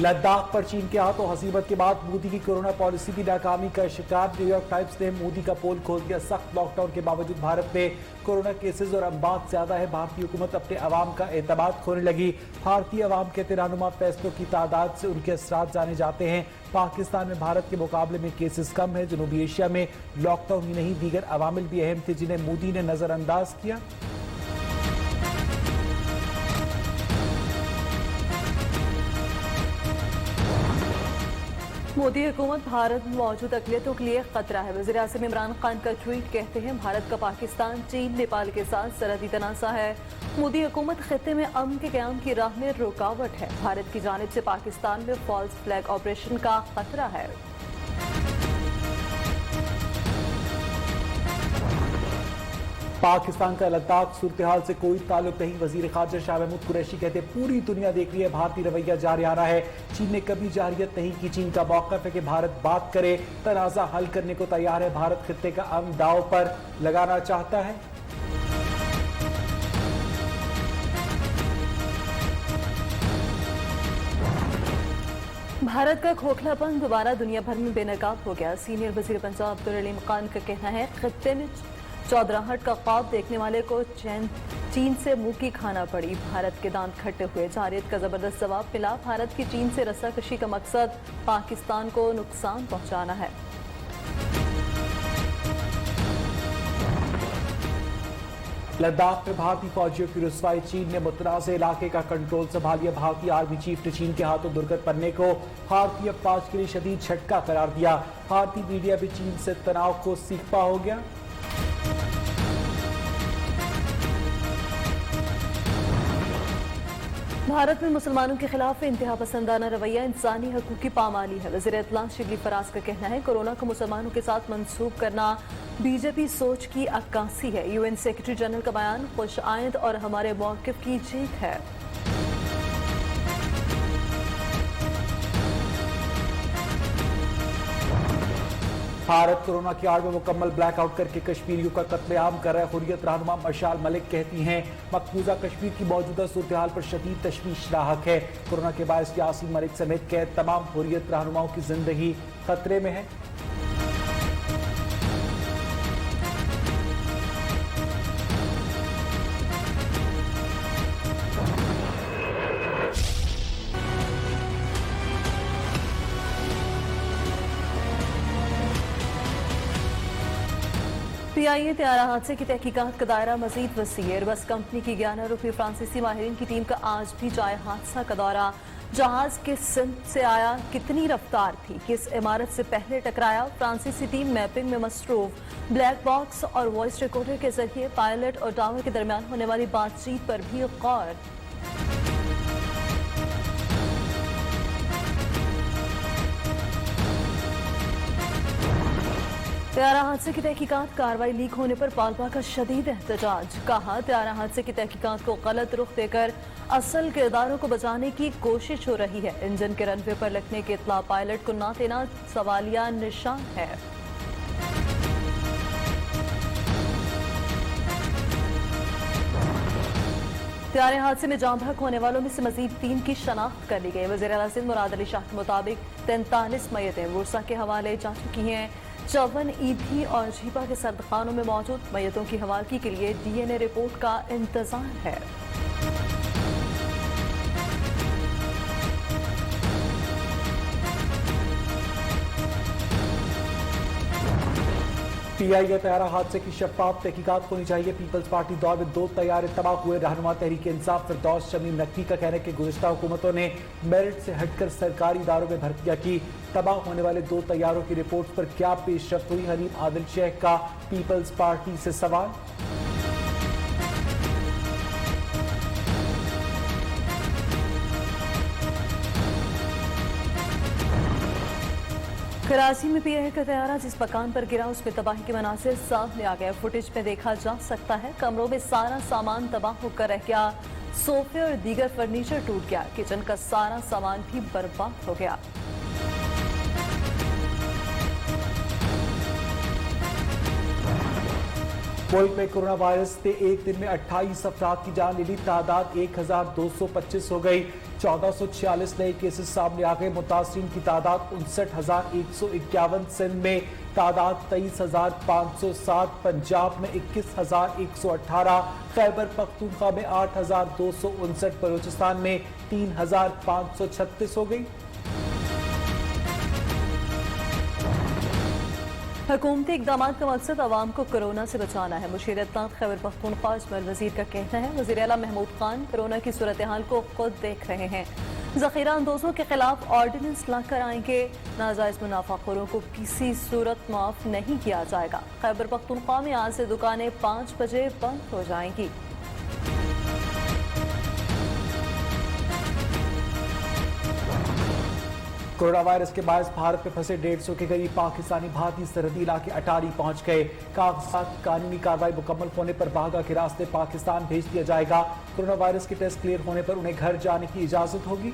लद्दाख पर चीन के हाथों हसीमत के बाद मोदी की कोरोना पॉलिसी भी नाकामी का शिकार। न्यूयॉर्क टाइम्स ने मोदी का पोल खोल दिया। सख्त लॉकडाउन के बावजूद भारत में कोरोना केसेस और अम्बात ज्यादा है। भारतीय हुकूमत अपने अवाम का एतमाद खोने लगी। भारतीय अवाम के तिरानुमा फैसलों की तादाद से उनके असरात जाने जाते हैं। पाकिस्तान में भारत के मुकाबले में केसेस कम है। जनूबी एशिया में लॉकडाउन ही नहीं, दीगर अवामिल भी अहम थे जिन्हें मोदी ने नजरअंदाज किया। मोदी हुकूमत भारत में मौजूद अक़लियतों के लिए खतरा है। वज़ीर आज़म इमरान खान का ट्वीट, कहते हैं भारत का पाकिस्तान, चीन, नेपाल के साथ सरहदी तनाज़ा है। मोदी हुकूमत खित्ते में अमन के क़याम की राह में रुकावट है। भारत की जानिब से पाकिस्तान में फॉल्स फ्लैग ऑपरेशन का खतरा है। पाकिस्तान का लद्दाख सूरत हाल से कोई ताल्लुक नहीं। वजीर खारजा शाह महमूद कुरैशी कहते पूरी दुनिया देख रही है, भारतीय रवैया जारी आ रहा है। चीन ने कभी जारियत नहीं की। चीन का मौक़िफ़ है कि भारत बात करे, तनाज़ा हल करने को तैयार है। भारत खित्ते का अमन दांव पर लगाना चाहता है। भारत का खोखलापन दोबारा दुनिया भर में बेनकाब हो गया। सीनियर वजीर पंजाब अब्दुल अलीम खान का कहना है, खित्ते में चौधराहट का ख्वाब देखने वाले को चीन से मुंह की खाना पड़ी। भारत के दांत खट्टे हुए। जारियत का जबरदस्त जवाब मिला। भारत की चीन से रस्साकशी का मकसद पाकिस्तान को नुकसान पहुंचाना है। लद्दाख में भारतीय फौजियों की रुसवाई। चीन ने मुतनाज़ इलाके का कंट्रोल संभाल लिया। भारतीय आर्मी चीफ ने चीन के हाथों दुर्गत पन्ने को भारतीय फौज के लिए शदीद झटका करार दिया। भारतीय मीडिया भी चीन से तनाव को सीखपा हो गया। भारत में मुसलमानों के खिलाफ इंतहा पसंदाना रवैया इंसानी हकूक़ की पामाली है। वज़ीर इत्तला शिबली फराज का कहना है, कोरोना को मुसलमानों के साथ मंसूब करना बीजेपी सोच की अक्कासी है। यूएन सेक्रेटरी जनरल का बयान खुश आइंद और हमारे मौक़िफ़ की जीत है। भारत कोरोना की आड़ में मुकम्मल ब्लैकआउट करके कश्मीरियों का कत्लेआम कर रहा है। हुर्रियत रहनुमा मशाल मलिक कहती हैं, मकबूजा कश्मीर की मौजूदा सूरत हाल पर शदीद तशवीश लाहक है। कोरोना के बायस यासीन मलिक समेत कैद तमाम हुर्रियत रहनुमाओं की जिंदगी खतरे में है। पीआईए त्यारा हादसे की तहकीकात का दायरा मजीद वसी। एयरबस कंपनी की 11 रुपये फ्रांसीसी माहिरीन की टीम का आज भी जाए हादसा का दौरा। जहाज किस सिमत से आया, कितनी रफ्तार थी, किस इमारत से पहले टकराया। फ्रांसीसी टीम मैपिंग में मसरूफ। ब्लैक बॉक्स और वॉइस रिकॉर्डर के जरिए पायलट और टावर के दरमियान होने वाली बातचीत पर भी गौर। त्यारा हादसे की तहकीकात, कार्रवाई लीक होने पर पालपा का शदीद एहतजाज। कहा, त्यारा हादसे की तहकीकात को गलत रुख देकर असल किरदारों को बचाने की कोशिश हो रही है। इंजन के रनवे पर लगने की इत्तला पायलट को ना देना सवालिया निशान है। त्यारे हादसे में जान बहक होने वालों में से मजीद 3 की शनाख्त कर ली गई। वज़ीर आला सिंध मुराद अली शाह के मुताबिक 43 मैयतें वुरसा के हवाले जा चुकी हैं। 54 ईदी और झीपा के सर्दखानों में मौजूद मैयतों की हवालगी के लिए डीएनए रिपोर्ट का इंतजार है। पीआईए तैयारा हादसे की शफाफ तहकीकात होनी चाहिए। पीपल्स पार्टी दौर में 2 तैयारे तबाह हुए। रहनुमा तहरीक इंसाफ फिरदौस शमीम नकवी का कहना है कि गुज़िश्ता हुकूमतों ने मेरिट से हटकर सरकारी इदारों में भर्तियां की। तबाह होने वाले 2 तैयारों की रिपोर्ट पर क्या पेशरफ्त हुई। हलीम आदिल शेख का पीपल्स पार्टी से सवाल। कराची में पीआईए का तैयारा जिस मकान पर गिरा उसमें तबाही के मनासिर सामने आ गए। फुटेज में देखा जा सकता है कमरों में सारा सामान तबाह होकर रह गया। सोफे और दीगर फर्नीचर टूट गया। किचन का सारा सामान भी बर्बाद हो गया। मुल्क में कोरोना वायरस से एक दिन में 28 अफराद की जान ले ली। तादाद 1225 हो गई। 1446 नए केसेस सामने आ गए। मुतासरीन की तादाद 59,151। सिंध में तादाद 23,507। पंजाब में 21,118। खैबर पख्तूनख्वा में 8,259। बलूचिस्तान में 3,536 हो गई। हुकूमती इक़दाम का मकसद आवाम को कोरोना से बचाना है। मुशीर इत्तलात खैबर पख्तूनख्वा अजमल वज़ीर का कहना है। वज़ीर आला महमूद खान कोरोना की सूरत हाल को खुद देख रहे हैं। ज़ख़ीरा अंदोज़ों के खिलाफ ऑर्डिनेंस लाकर आएंगे। नाजायज़ मुनाफाखोरों को किसी सूरत माफ़ नहीं किया जाएगा। खैबर पख्तूनख्वा में आज से दुकानें 5 बजे बंद हो जाएंगी। कोरोना वायरस के बायस भारत में फंसे 150 के करीब पाकिस्तानी भारतीय सरहदी इलाके अटारी पहुंच गए। कागजात कानूनी कार्रवाई मुकम्मल होने पर बागा के रास्ते पाकिस्तान भेज दिया जाएगा। कोरोना वायरस के टेस्ट क्लियर होने पर उन्हें घर जाने की इजाजत होगी।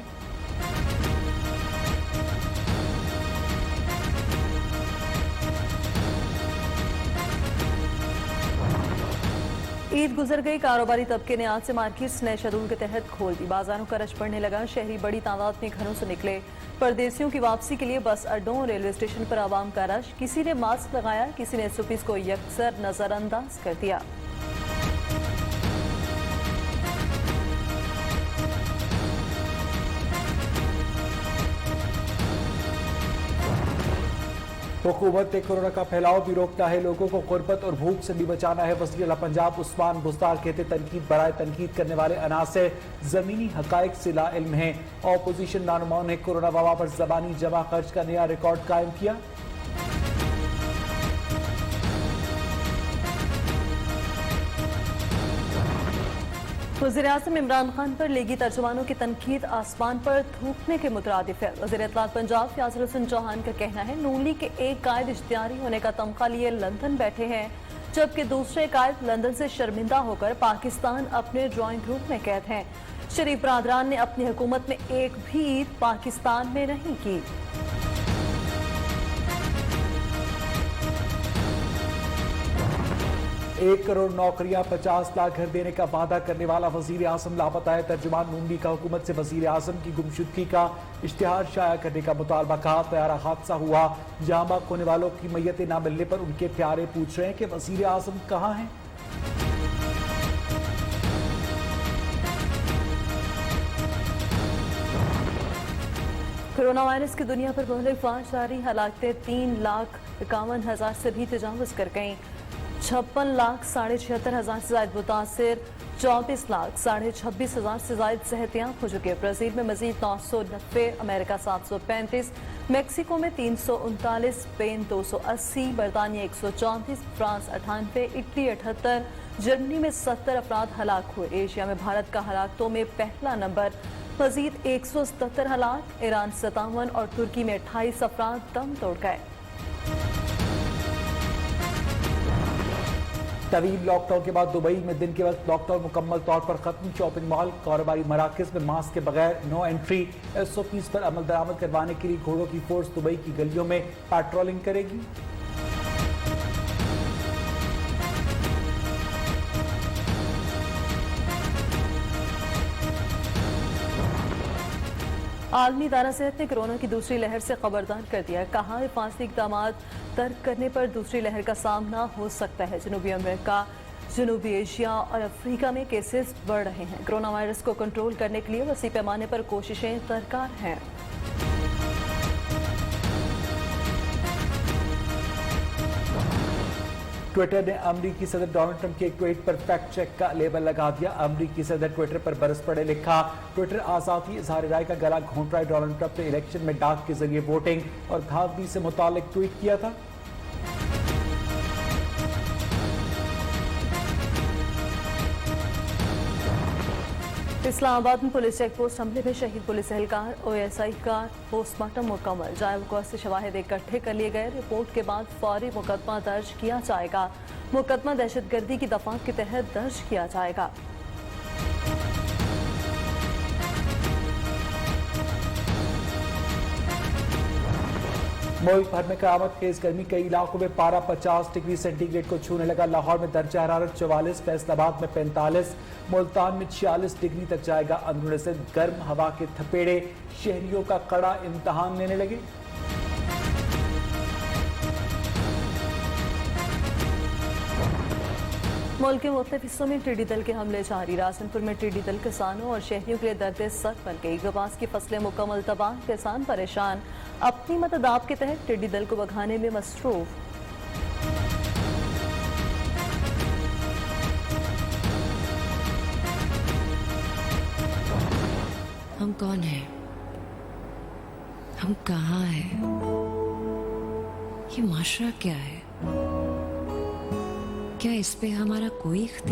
ईद गुजर गई। कारोबारी तबके ने आज से मार्केट्स नए शेड्यूल के तहत खोल दी। बाजारों का रश बढ़ने लगा। शहरी बड़ी तादाद में घरों से निकले। परदेसियों की वापसी के लिए बस अड्डों और रेलवे स्टेशन पर आवाम का रश। किसी ने मास्क लगाया, किसी ने एसओपीज को यकसर नजरअंदाज कर दिया। हुकूमत ने कोरोना का फैलाव भी रोकना है, लोगों को गुर्बत और भूख से भी बचाना है। वज़ीर आला पंजाब उस्मान बुज़दार कहते तनकीद बराए तनकीद करने वाले अनासर ज़मीनी हक़ाइक़ से लाइल्म हैं। ऑपोजिशन रानुमाओं ने कोरोना वबा पर ज़बानी जमा खर्च का नया रिकॉर्ड कायम किया। वज़ीर-ए-आज़म इमरान खान पर लीगी तर्जुमानों की तनकीद आसमान पर थूकने के मुतरादिफ है। वज़ीर इत्तलात पंजाब फ़याज़ुल हसन चौहान का कहना है नून लीग के एक कायद इश्तिहारी होने का तमगा लिए लंदन बैठे हैं, जबकि दूसरे कायद लंदन से शर्मिंदा होकर पाकिस्तान अपने ड्राइंग रूम में कैद हैं। शरीफ बरादरान ने अपनी हुकूमत में एक भी ईद पाकिस्तान में नहीं की। 1 करोड़ नौकरियां 50 लाख घर देने का वादा करने वाला वजीर आजम लापता है। तर्जुमान नून लीग का हुकूमत से वजीर आजम की गुमशुदगी का इश्तिहार शाया करने का मुतालबा। कहा तैयारा हादसा हुआ, जहां बाग होने वालों की मैयतें न मिलने पर उनके प्यारे पूछ रहे हैं कि वजीर आजम कहाँ हैं। कोरोना वायरस की दुनिया पर पहले 5 जारी हलाकतें 3,51,000 से भी तजावुज कर गईं। 56,76,000 से ज्यादा मुतासिर, 24,26,000 से ज्यादा सेहतियाब हो चुके हैं। ब्राजील में मजीद 990, अमेरिका 735, मैक्सिको में 339, स्पेन 280, बरतानिया 134, फ्रांस 98, इटली 78, जर्मनी में 70 अफराद हलाक हुए। एशिया में भारत का हलाकतों में पहला नंबर, मजीद 177 हलाक, ईरान 57 और तुर्की में 28 अफराद दम तोड़ गए। तवील लॉकडाउन के बाद दुबई में दिन के वक्त लॉकडाउन मुकम्मल तौर पर खत्म। शॉपिंग मॉल, कारोबारी मराकज में मास्क के बगैर नो एंट्री। एसओपीज पर अमल दरामद करवाने के लिए घोड़ों की फोर्स दुबई की गलियों में पेट्रोलिंग करेगी। आलमी इदारा सेहत ने कोरोना की दूसरी लहर से खबरदार कर दिया है। कहा हिफाजती इक़दाम तर्क करने पर दूसरी लहर का सामना हो सकता है। जनूबी अमेरिका, जनूबी एशिया और अफ्रीका में केसेस बढ़ रहे हैं। कोरोना वायरस को कंट्रोल करने के लिए वसी पैमाने पर कोशिशें दरकार हैं। ट्विटर ने अमरीकी सदर डोनाल्ड ट्रंप के एक ट्वीट पर फैक्ट चेक का लेबल लगा दिया। अमरीकी सदर ट्विटर पर बरस पड़े लिखा, ट्विटर आज़ादी इजहार राय का गला घोंट रहा है। डोनाल्ड ट्रंप ने इलेक्शन में डाक के जरिए वोटिंग और धांधली से मुतालिक ट्वीट किया था। इस्लामाबाद में पुलिस चेक पोस्ट हमले में शहीद पुलिस एहलकार ओएसआई का पोस्टमार्टम मुकम्मल। जाए वक़्त से शवाहिद इकट्ठे कर लिए गए। रिपोर्ट के बाद फौरी मुकदमा दर्ज किया जाएगा। मुकदमा दहशतगर्दी की दफात के तहत दर्ज किया जाएगा। मुल्क भर में क़यामत खेज गर्मी, कई इलाकों में पारा 50 डिग्री सेंटीग्रेड को छूने लगा। लाहौर में दर्जा हरारत 44, फैसलाबाद में 45, मुल्तान में 46 डिग्री तक जाएगा। अंदरूनी से गर्म हवा के थपेड़े शहरियों का कड़ा इम्तहान लेने लगे। मुल्क के मुख्तलिफ हिस्सों में टिड्डी दल के हमले जारी। राजनपुर में टिड्डी दल किसानों और शहरियों के लिए दर्द सर बन गई। कपास की फसलें मुकम्मल तबाह, किसान परेशान। अपनी मदद आप के तहत टिड्डी दल को भगाने में मसरूफ। हम कौन हैं? हम कहाँ हैं? ये माशरा क्या है? क्या इस पे हमारा कोई इख्तियार